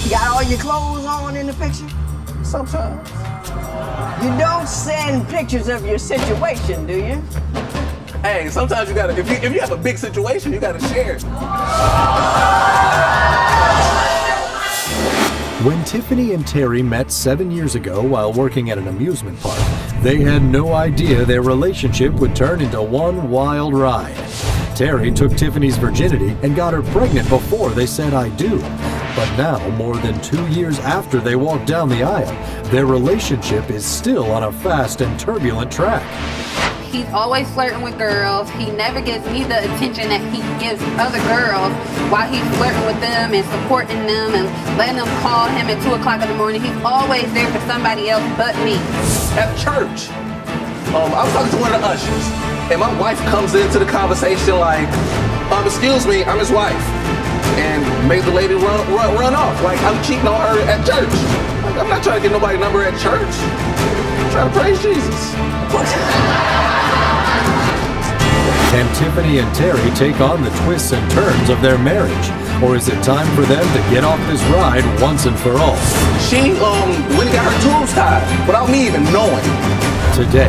You got all your clothes on in the picture? Sometimes. You don't send pictures of your situation, do you? Hey, sometimes you gotta, if you have a big situation, you gotta share it. When Tiffany and Terry met 7 years ago while working at an amusement park, they had no idea their relationship would turn into one wild ride. Terry took Tiffany's virginity and got her pregnant before they said I do. But now, more than 2 years after they walked down the aisle, their relationship is still on a fast and turbulent track. He's always flirting with girls. He never gives me the attention that he gives other girls while he's flirting with them and supporting them and letting them call him at 2 o'clock in the morning. He's always there for somebody else but me. At church, I was talking to one of the ushers, and my wife comes into the conversation like, excuse me, I'm his wife. And made the lady run off like I'm cheating on her at church. Like, I'm not trying to get nobody's number at church. I'm trying to praise Jesus. Can Tiffany and Terry take on the twists and turns of their marriage? Or is it time for them to get off this ride once and for all? She went and got her tubes tied without me even knowing. Today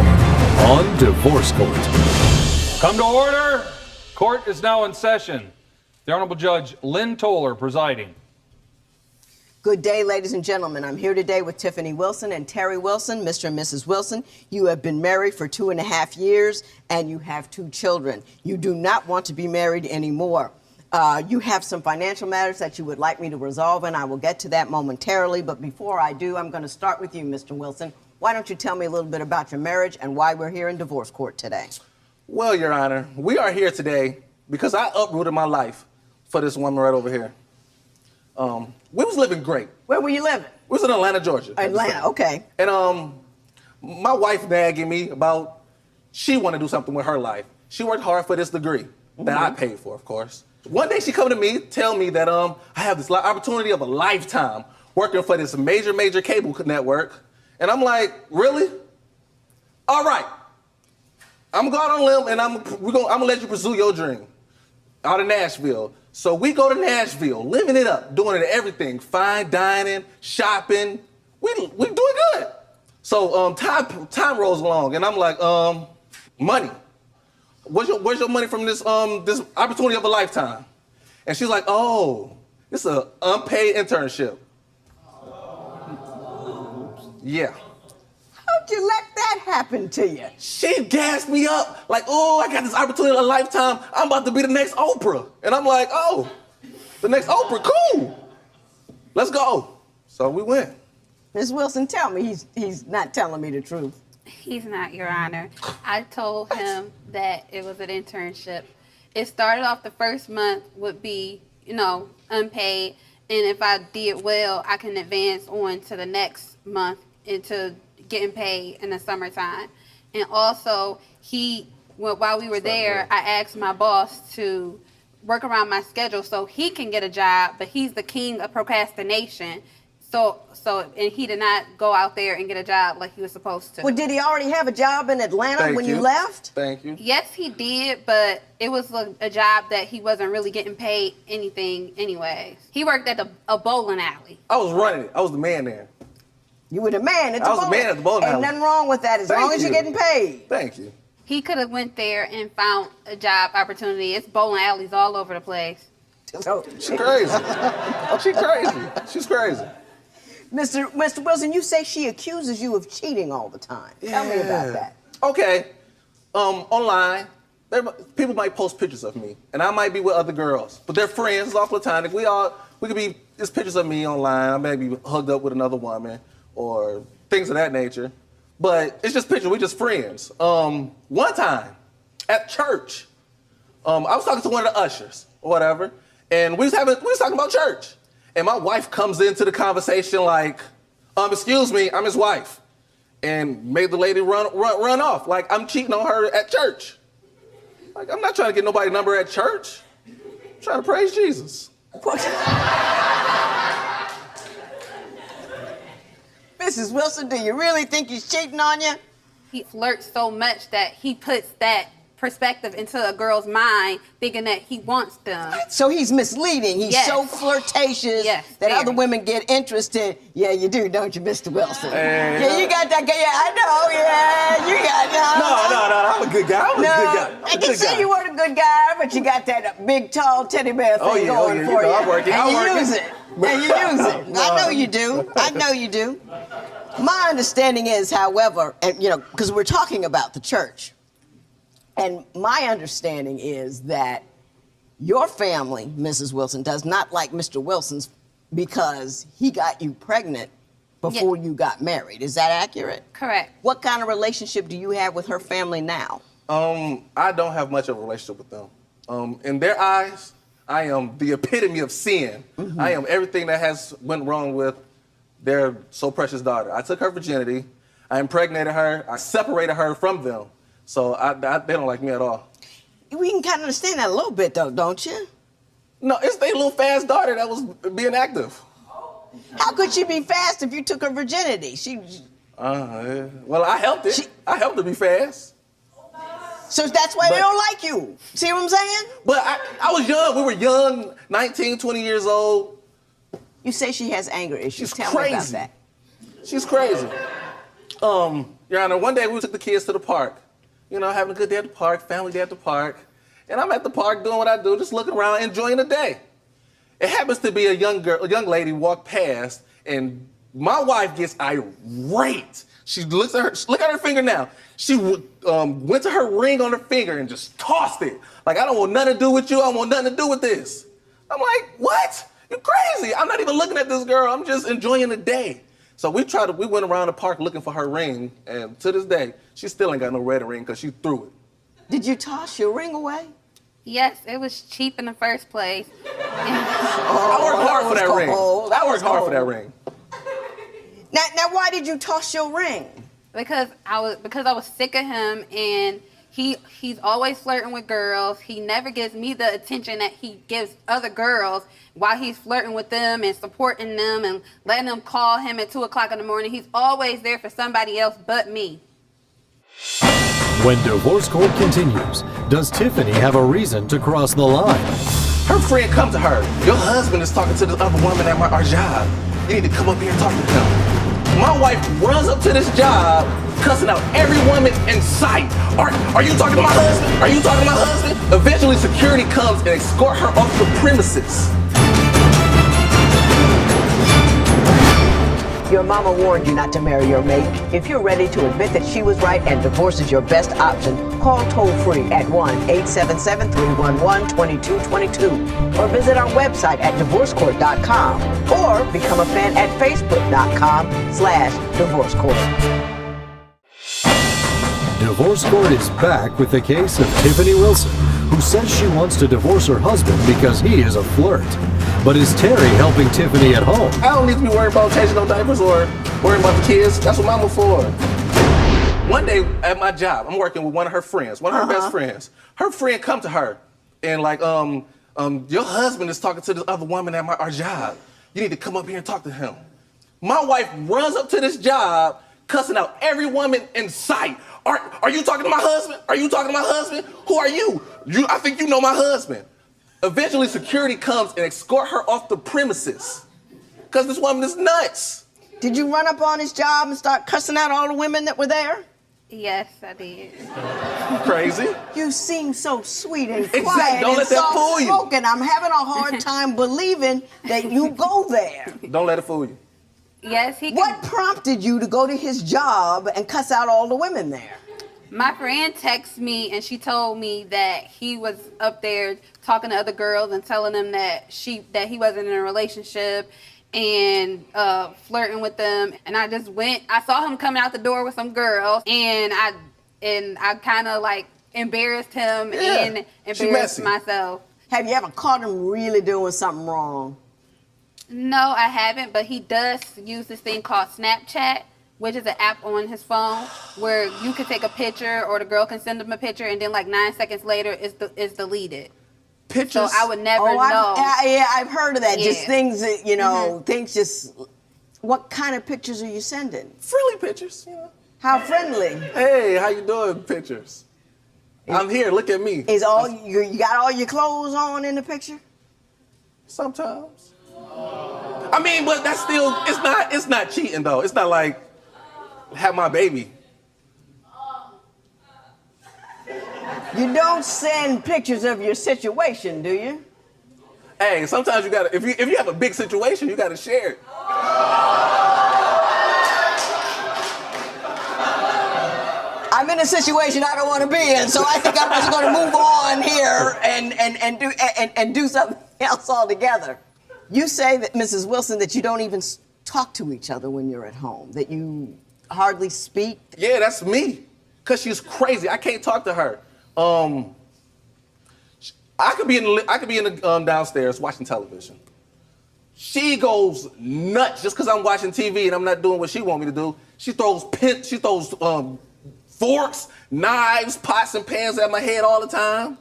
on Divorce Court. Come to order. Court is now in session. The Honorable Judge Lynn Toller presiding. Good day, ladies and gentlemen. I'm here today with Tiffany Wilson and Terry Wilson. Mr. and Mrs. Wilson, you have been married for 2.5 years and you have 2 children. You do not want to be married anymore. You have some financial matters that you would like me to resolve, and I will get to that momentarily. But before I do, I'm going to start with you, Mr. Wilson. Why don't you tell me a little bit about your marriage and why we're here in divorce court today? Well, Your Honor, we are here today because I uprooted my life for this woman right over here. We was living great. Where were you living? We was in Atlanta, Georgia. Atlanta, okay. And my wife nagging me about she want to do something with her life. She worked hard for this degree that I paid for, of course. One day she come to me, tell me that I have this opportunity of a lifetime working for this major cable network. And I'm like, really? All right. I'm going on a limb and I'm gonna let you pursue your dream out of Nashville. So we go to Nashville, living it up, doing it everything, fine dining, shopping. We doing good. So time rolls along, and I'm like, money. Where's your money from this opportunity of a lifetime? And she's like, oh, this is an unpaid internship. Yeah. How'd you let that happen to you? She gassed me up like, oh, I got this opportunity of a lifetime. I'm about to be the next Oprah. And I'm like, oh, the next Oprah, cool. Let's go. So we went. Ms. Wilson, tell me he's not telling me the truth. He's not, Your Honor. I told him that it was an internship. It started off the first month would be, unpaid. And if I did well, I can advance on to the next month into getting paid in the summertime. And also, while we were there, I asked my boss to work around my schedule so he can get a job, but he's the king of procrastination. And he did not go out there and get a job like he was supposed to. Well, did he already have a job in Atlanta when you left? Thank you. Yes, he did, but it was a job that he wasn't really getting paid anything anyways. He worked at a bowling alley. I was running it. I was the man there. You were the man at the bowling alley. I was the man at the bowling alley. Ain't nothing wrong with that as long as you're getting paid. Thank you. He could have went there and found a job opportunity. It's bowling alleys all over the place. She's crazy. She's crazy. She's crazy. Mr. Wilson, you say she accuses you of cheating all the time. Tell me about that. Okay. Online, people might post pictures of me, and I might be with other girls, but they're friends, it's all platonic. It's pictures of me online. I may be hugged up with another woman or things of that nature, but it's just pictures. We're just friends. One time at church, I was talking to one of the ushers or whatever, and we was talking about church. And my wife comes into the conversation like, excuse me, I'm his wife. And made the lady run off like I'm cheating on her at church. Like, I'm not trying to get nobody's number at church. I'm trying to praise Jesus. Mrs. Wilson, do you really think he's cheating on you? He flirts so much that he puts that perspective into a girl's mind, thinking that he wants them. So he's misleading. He's Yes. so flirtatious Yes, that very. other women get interested. Yeah, you do, don't you, Mr. Wilson? Hey, yeah, you got that guy. Yeah, I know. Yeah, you got that. No, I'm a good guy. I'm a good guy. I'm I a can good say guy. you weren't a good guy, but you got that big, tall teddy bear thing going you for know you. I'm working, And I'm you working. use it. And you use it. I know you do. I know you do. My understanding is, however, and because we're talking about the church, and my understanding is that your family, Mrs. Wilson, does not like Mr. Wilson's because he got you pregnant before you got married. Is that accurate? Correct. What kind of relationship do you have with her family now? I don't have much of a relationship with them. In their eyes, I am the epitome of sin. Mm-hmm. I am everything that has went wrong with their so precious daughter. I took her virginity. I impregnated her. I separated her from them. So they don't like me at all. We can kind of understand that a little bit, though, don't you? No, it's their little fast daughter that was being active. How could she be fast if you took her virginity? Yeah. Well, I helped it. I helped her be fast. So that's why they But- don't like you. See what I'm saying? But I was young. We were young, 19, 20 years old. You say she has anger issues. She's Tell me about crazy. that. She's crazy. Your Honor, one day we took the kids to the park. Having a good day at the park, family day at the park. And I'm at the park doing what I do, just looking around, enjoying the day. It happens to be a young lady walk past, and my wife gets irate. She looks at her, look at her finger now. She went to her ring on her finger and just tossed it. Like, I don't want nothing to do with you. I want nothing to do with this. I'm like, what? You're crazy. I'm not even looking at this girl. I'm just enjoying the day. So we went around the park looking for her ring, and to this day, she still ain't got no wedding ring because she threw it. Did you toss your ring away? Yes, it was cheap in the first place. I worked hard for that ring. I worked hard for that ring. Now, why did you toss your ring? Because I was sick of him, and he's always flirting with girls. He never gives me the attention that he gives other girls while he's flirting with them and supporting them and letting them call him at 2:00 in the morning. He's always there for somebody else but me. When divorce court continues, does Tiffany have a reason to cross the line? Her friend come to her. Your husband is talking to this other woman at our job. You need to come up here and talk to him. My wife runs up to this job, cussing out every woman in sight. Are you talking to my husband? Are you talking to my husband? Eventually, security comes and escort her off the premises. Your mama warned you not to marry your mate. If you're ready to admit that she was right and divorce is your best option, call toll-free at 1-877-311-2222 or visit our website at divorcecourt.com or become a fan at facebook.com/divorcecourt. Divorce Court is back with the case of Tiffany Wilson, who says she wants to divorce her husband because he is a flirt. But is Terry helping Tiffany at home? I don't need to be worried about changing no diapers or worrying about the kids. That's what mama for. One day at my job, I'm working with one of her friends, one of her best friends. Her friend come to her and like, your husband is talking to this other woman at our job. You need to come up here and talk to him. My wife runs up to this job, cussing out every woman in sight. Are you talking to my husband? Are you talking to my husband? Who are you? I think you know my husband. Eventually, security comes and escort her off the premises because this woman is nuts. Did you run up on his job and start cussing out all the women that were there? Yes, I did. Crazy. You seem so sweet and Exactly. quiet Don't and let that fool you. soft-spoken. I'm having a hard time believing that you go there. Don't let it fool you. Yes, he. What prompted you to go to his job and cuss out all the women there? My friend texted me and she told me that he was up there talking to other girls and telling them that he wasn't in a relationship and flirting with them. And I just went. I saw him coming out the door with some girls, and I kind of like embarrassed him and embarrassed myself. Have you ever caught him really doing something wrong? No, I haven't, but he does use this thing called Snapchat, which is an app on his phone where you can take a picture or the girl can send him a picture and then like 9 seconds later it's deleted. Pictures? So I would never know. I've heard of that. Yeah. Just things that, things just... What kind of pictures are you sending? Friendly pictures, How friendly? Hey, how you doing? Pictures. I'm here. Look at me. Is all you got all your clothes on in the picture? Sometimes. I mean, but that's still, it's not cheating though. It's not like have my baby. You don't send pictures of your situation, do you? Hey, sometimes you gotta, if you have a big situation, you gotta share it. I'm in a situation I don't want to be in, so I think I'm just going to move on here and do something else altogether. You say that, Mrs. Wilson, that you don't even talk to each other when you're at home, that you hardly speak. Yeah, that's me. Cause she's crazy. I can't talk to her. I could be in the downstairs watching television. She goes nuts just because I'm watching TV and I'm not doing what she want me to do. She throws forks, knives, pots, and pans at my head all the time.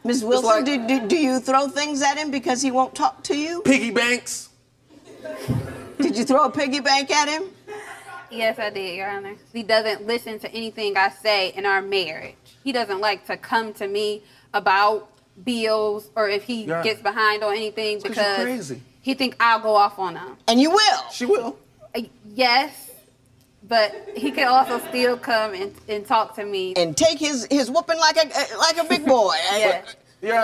Ms. Wilson, do you throw things at him because he won't talk to you? Piggy banks. Did you throw a piggy bank at him? Yes, I did, Your Honor. He doesn't listen to anything I say in our marriage. He doesn't like to come to me about bills or if he gets behind on anything because he think I'll go off on him. And you will. She will. Yes, but he can also still come and talk to me. And take his whooping like a big boy. Yeah. Your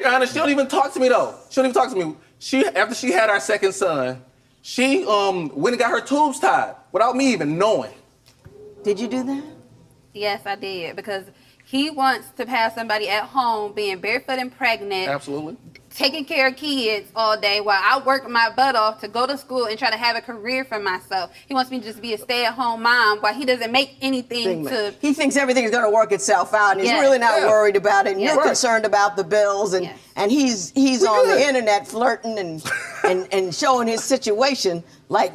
Honor, she don't even talk to me though. She don't even talk to me. After she had our second son, she went and got her tubes tied without me even knowing. Did you do that? Yes, I did, because he wants to have somebody at home being barefoot and pregnant. Absolutely. Taking care of kids all day while I work my butt off to go to school and try to have a career for myself. He wants me to just be a stay-at-home mom while he doesn't make anything to... He thinks everything's going to work itself out, and he's really not worried about it. And you're concerned about the bills, and he's on the internet flirting and showing his situation like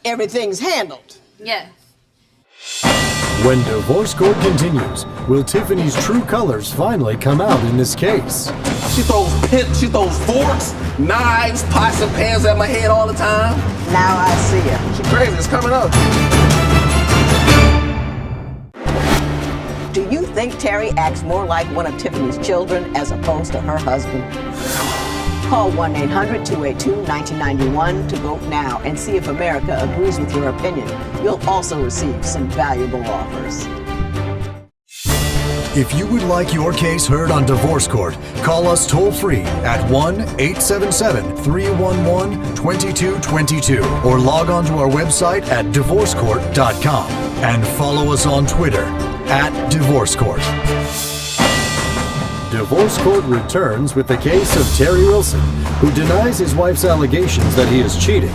everything's handled. Yes. When divorce court continues, will Tiffany's true colors finally come out in this case? She throws forks, knives, pots, and pans at my head all the time. Now I see her. She's crazy. It's coming up. Do you think Terry acts more like one of Tiffany's children as opposed to her husband? Call 1-800-282-1991 to vote now and see if America agrees with your opinion. You'll also receive some valuable offers. If you would like your case heard on Divorce Court, call us toll-free at 1-877-311-2222 or log on to our website at divorcecourt.com and follow us on Twitter at Divorce Court. Divorce Court returns with the case of Terry Wilson, who denies his wife's allegations that he is cheating.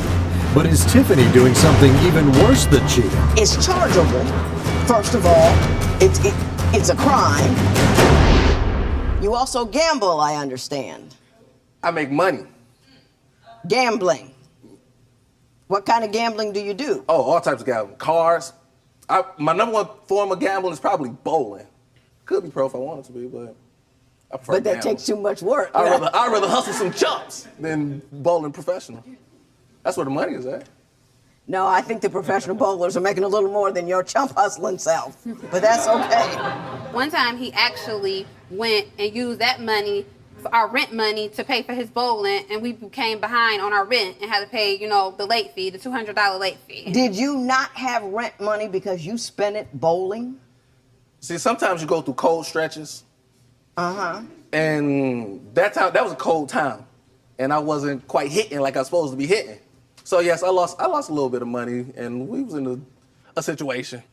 But is Tiffany doing something even worse than cheating? It's chargeable. First of all, it's a crime. You also gamble, I understand. I make money. Gambling. What kind of gambling do you do? Oh, all types of gambling. Cars. My number one form of gambling is probably bowling. Could be pro if I wanted to be, but I prefer But that gambling. takes too much work. I'd rather hustle some chumps than bowling professional. That's where the money is at. No, I think the professional bowlers are making a little more than your chump hustling self. But that's okay. One time he actually went and used that money, our rent money, to pay for his bowling, and we came behind on our rent and had to pay, the late fee, the $200 late fee. Did you not have rent money because you spent it bowling? See, sometimes you go through cold stretches. And that was a cold time. And I wasn't quite hitting like I was supposed to be hitting. So yes, I lost a little bit of money, and we was in a situation.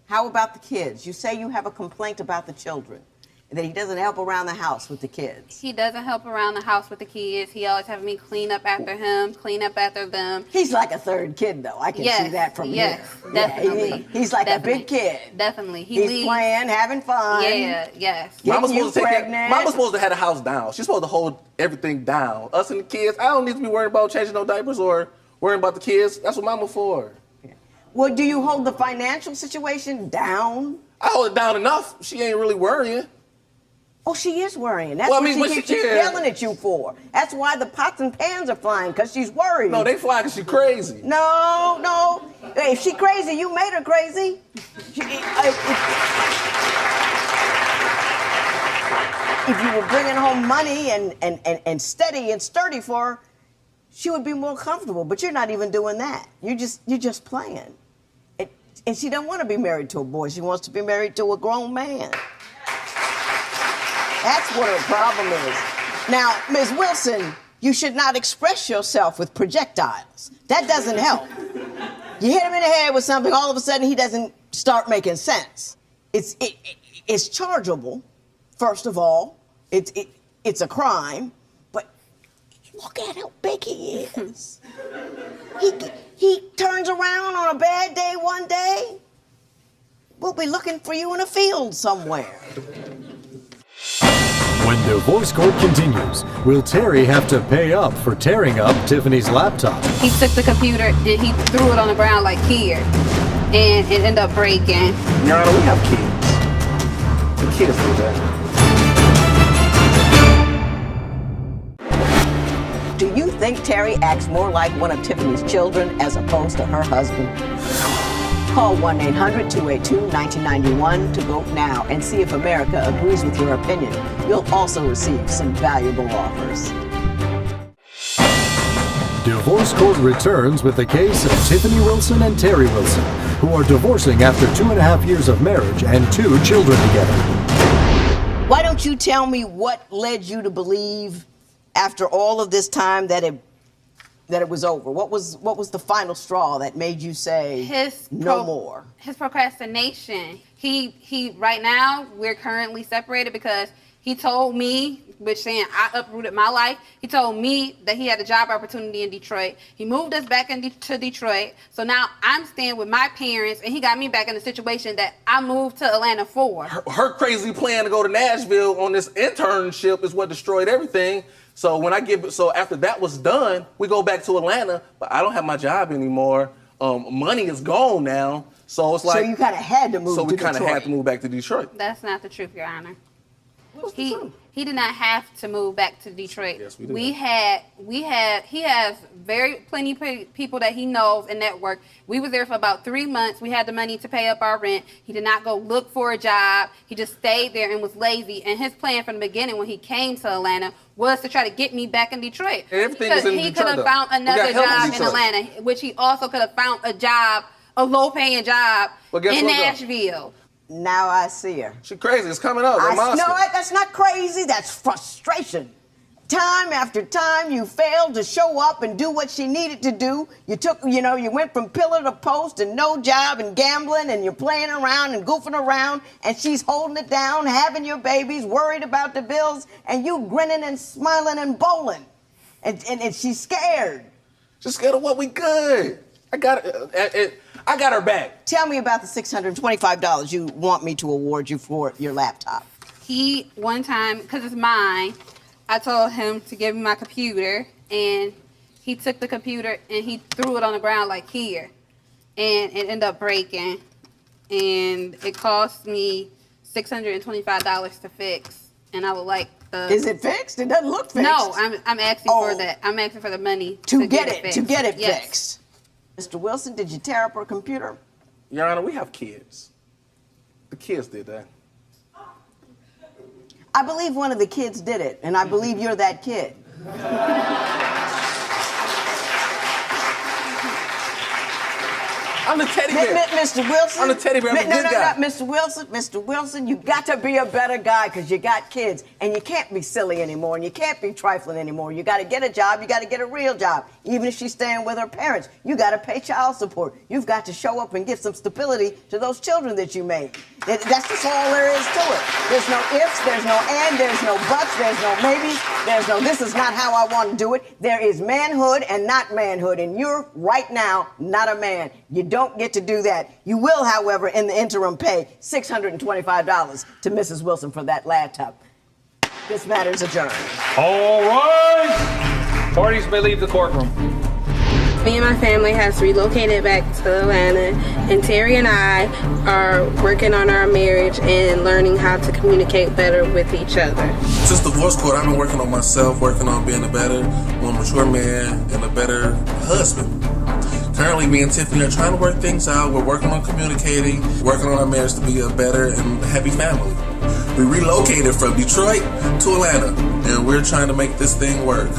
How about the kids? You say you have a complaint about the children, and that he doesn't help around the house with the kids. He doesn't help around the house with the kids. He always having me clean up after him, clean up after them. He's like a third kid, though. I can see that from here. Definitely. Yeah, he's like a big kid. Definitely. He's playing, having fun. Yeah, yes. Mama's supposed to have the house down. She's supposed to hold everything down. Us and the kids, I don't need to be worried about changing no diapers or worrying about the kids. That's what Mama for. Well, do you hold the financial situation down? I hold it down enough. She ain't really worrying. Oh, she is worrying. That's Well, I what mean, she keeps yelling at you for. That's why the pots and pans are flying, because she's worried. No, they fly because she's crazy. No. If she crazy, you made her crazy. if you were bringing home money and steady and sturdy for her, she would be more comfortable. But you're not even doing that. You're just playing. And she don't want to be married to a boy. She wants to be married to a grown man. That's what her problem is. Now, Ms. Wilson, you should not express yourself with projectiles. That doesn't help. You hit him in the head with something, all of a sudden he doesn't start making sense. It's chargeable, first of all. It's a crime, but look at how big he is. He turns around on a bad day one day. We'll be looking for you in a field somewhere. When divorce court continues, will Terry have to pay up for tearing up Tiffany's laptop? He took the computer and he threw it on the ground like here, and it ended up breaking. Your Honor, we have kids. The kids do that. Do you think Terry acts more like one of Tiffany's children as opposed to her husband? Call 1-800-282-1991 to vote now and see if America agrees with your opinion. You'll also receive some valuable offers. Divorce court returns with the case of Tiffany Wilson and Terry Wilson, who are divorcing after 2.5 years of marriage and 2 children together. Why don't you tell me what led you to believe after all of this time that it was over? What was the final straw that made you say no more? His procrastination. He right now we're currently separated because he told me, which saying I uprooted my life. He told me that he had a job opportunity in Detroit. He moved us back to Detroit. So now I'm staying with my parents, and he got me back in a situation that I moved to Atlanta for. Her crazy plan to go to Nashville on this internship is what destroyed everything. So after that was done, we go back to Atlanta, but I don't have my job anymore. Money is gone now. So it's like. So you kind of had to move to Detroit. So we kind of had to move back to Detroit. That's not the truth, Your Honor. What's the truth? He did not have to move back to Detroit. Yes, we did. He has plenty people that he knows and network. We were there for about 3 months. We had the money to pay up our rent. He did not go look for a job. He just stayed there and was lazy. And his plan from the beginning when he came to Atlanta was to try to get me back in Detroit. And everything was in he Detroit, could have found another job in Atlanta, which he also could have found a low-paying job in Nashville. Now I see her. She's crazy. It's coming up. You know what? That's not crazy. That's frustration. Time after time, you failed to show up and do what she needed to do. You went from pillar to post and no job and gambling, and you're playing around and goofing around, and she's holding it down, having your babies, worried about the bills, and you grinning and smiling and bowling. And she's scared. She's scared of what? We good. I got her back. Tell me about the $625 you want me to award you for your laptop. One time, because it's mine, I told him to give me my computer, and he took the computer and he threw it on the ground like here, and it ended up breaking, and it cost me $625 to fix, and I would like the... Is it fixed? It doesn't look fixed. No, I'm asking for that. I'm asking for the money to get it fixed. To get it yes. fixed. Mr. Wilson, did you tear up her computer? Your Honor, we have kids. The kids did that. I believe one of the kids did it, and I believe you're that kid. I'm the teddy bear. Mr. Wilson. I'm the teddy bear. I'm the good guy. No, Mr. Wilson, you got to be a better guy because you got kids, and you can't be silly anymore, and you can't be trifling anymore. You got to get a job. You got to get a real job. Even if she's staying with her parents, you got to pay child support. You've got to show up and give some stability to those children that you made. That's just all there is to it. There's no ifs, there's no and, there's no buts, there's no maybes, there's no this is not how I want to do it. There is manhood and not manhood, and you're right now not a man. You don't get to do that. You will, however, in the interim pay $625 to Mrs. Wilson for that laptop. This matter is adjourned. All right. Parties may leave the courtroom. Me and my family has relocated back to Atlanta, and Terry and I are working on our marriage and learning how to communicate better with each other. Since divorce court, I've been working on myself, working on being a better, more mature man and a better husband. Currently, me and Tiffany are trying to work things out. We're working on communicating, working on our marriage to be a better and happy family. We relocated from Detroit to Atlanta, and we're trying to make this thing work.